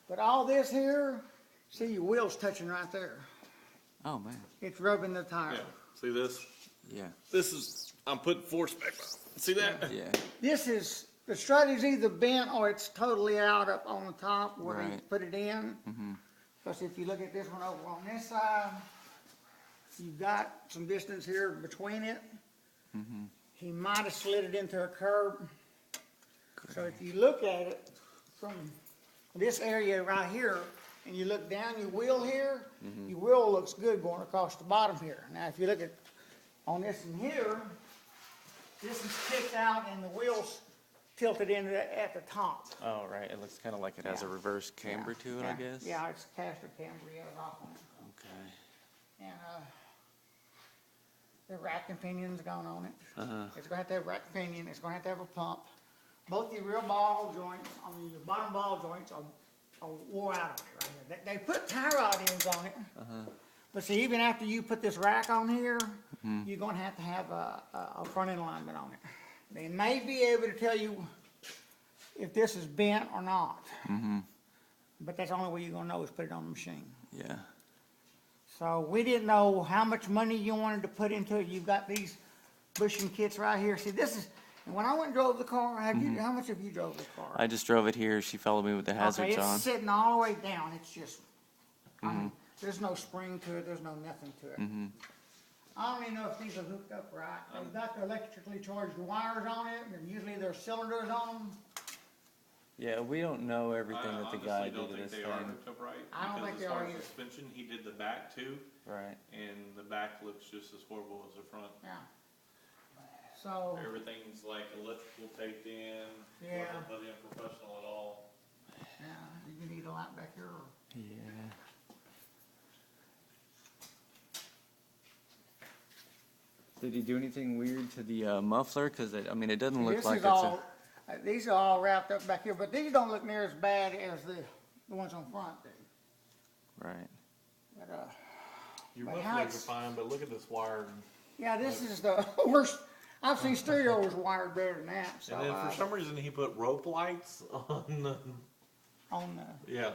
But all this here, see your wheels touching right there. Oh man. It's rubbing the tire. Yeah. See this? Yeah. This is, I'm putting force back on. See that? Yeah. This is, the strut is either bent or it's totally out up on the top where they Right. put it in. Because if you look at this one over on this side, you've got some distance here between it. He might have slid it into a curb. So if you look at it from this area right here, and you look down your wheel here, your wheel looks good going across the bottom here. Now, if you look at on this one here, this is kicked out and the wheel's tilted in at the top. Oh right. It looks kind of like it has a Yeah. reverse camber to it, I guess. Yeah, it's caster camber, yeah, off on it. Okay. And, the rack and pinion's gone on it. Uh-huh. It's gonna have to have rack and pinion, it's gonna have to have a pump. Both the rear ball joints, your bottom ball joints are wore out on it right here. They put tie rod ends on it. But see, even after you put this rack on here, you're gonna have to have a front end alignment on it. They may be able to tell you if this is bent or not. But that's the only way you're gonna know is put it on the machine. Yeah. So we didn't know how much money you wanted to put into it. You've got these bushing kits right here. See, this is, and when I went and drove the car, how much have you drove the car? I just drove it here. She followed me with the hazards Okay, it's on. sitting all the way down. It's just, I mean, there's no spring to it. There's no nothing to it. I don't even know if these are hooked up right. They've got the electrically charged wires on it, and usually there's cylinders on them. Yeah, we don't know everything I that the guy honestly did don't to think this they are thing. hooked up right. I don't think because they as far are as either. suspension, he did the back too, Right. and the back looks just as horrible as the front. Yeah. So, Everything's like electrical taped in. Yeah. Wasn't put in professional at all. yeah, you need a light back here. Or, Yeah. Did he do anything weird to the muffler? Because I mean, it doesn't look this like is it's all, these are all wrapped up back here, but these don't look near as bad as the ones on front do. right. But, Your But how mufflers are it's- fine, but look at this wire. yeah, this is the worst. I've seen stereos wired better than that. So And then for some reason he put rope lights on the, on the, yeah.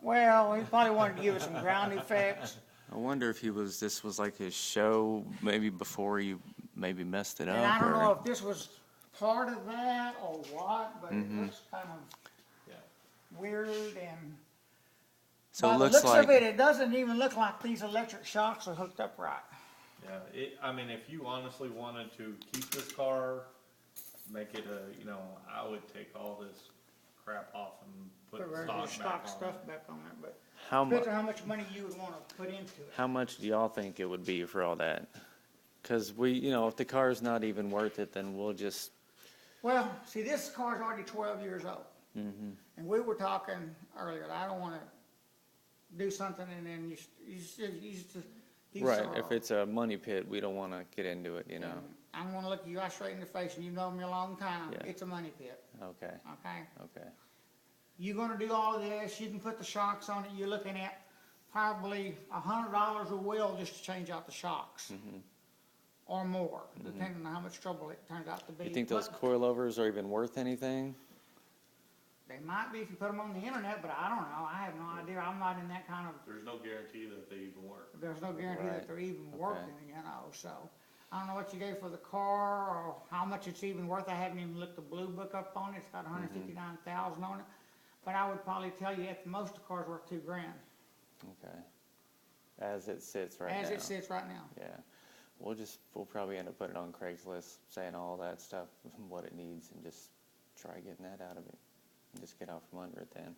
well, he probably wanted to give it some ground effects. I wonder if this was like his show, maybe before you maybe messed it up. And I don't or, know if this was part of that or what, but it looks kind of Yeah. weird and. So by it the looks looks like of it doesn't even look like these electric shocks are hooked up right. Yeah, I mean, if you honestly wanted to keep this car, make it I would take all this crap off and put Put stock regular back stock on stuff it. back on it, but how depends much. on how much money you would want to put into it. How much do y'all think it would be for all that? Because if the car's not even worth it, then we'll just. Well, see, this car's already 12 years old. And we were talking earlier, I don't want to do something and then you Right. If it's a money pit, we don't want to get into it. I'm going to look you right straight in the face, and you've known me a long time. Yeah. It's a money pit, Okay. okay? Okay. You're going to do all of this. You can put the shocks on it. You're looking at probably $100 a wheel just to change out the shocks, or more, depending on how much trouble it turns out to be. You think those But coilovers are even worth anything? they might be if you put them on the internet, but I don't know. I have no idea. I'm not in that kind of. There's no guarantee that they even work. There's no guarantee Right. that they're even Okay. working, so. I don't know what you gave for the car or how much it's even worth. I haven't even looked the blue book up on it. It's got 159,000 on it. But I would probably tell you at the most the car's worth $2,000 Okay. As it sits right now. as it sits right now. Yeah. We'll probably end up putting it on Craigslist, saying all that stuff, what it needs, and just try getting that out of it. And just get out from under it then.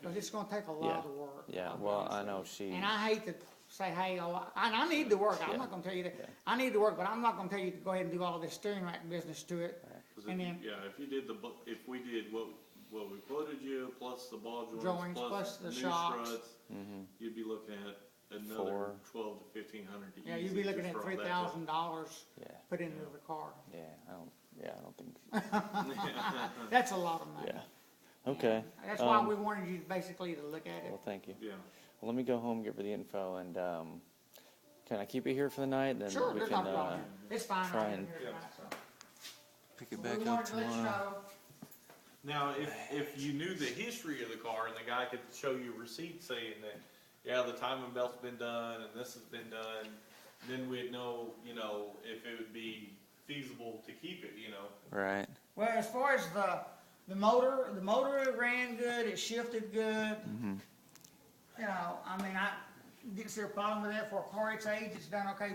Because it's gonna take a lot of work. Yeah, I'll be well, honest I with know you. she. And I hate to say, hey, and I need to work. I'm Yeah. not gonna tell you that. Yeah. I need to work, but I'm not gonna tell you to go ahead and do all this steering rack business to it. 'Cause And then if you did if we did what we quoted you, plus the ball joints, Joints, plus the new shocks. struts, you'd be looking at another Four. 12 to 1,500 to yeah, you'd be looking at $3,000 Yeah. put into the car. Yeah. I don't think. That's a lot of money. Yeah. Okay. That's why we wanted you basically to look at it. Well, thank you. Yeah. Well, let me go home, give her the info, and can I keep it here for the night? Then Sure, we there's can no problem. It's fine. try right and here tonight, so. pick it We back up wanted to let you tomorrow. know. Now, if you knew the history of the car and the guy could show you a receipt saying that, yeah, the timing belt's been done and this has been done, then we'd know, you know, if it would be feasible to keep it, you know. Right. Well, as far as the motor ran good, it shifted good. You know, I mean, I didn't see a problem with that for a car its age, it's done okay.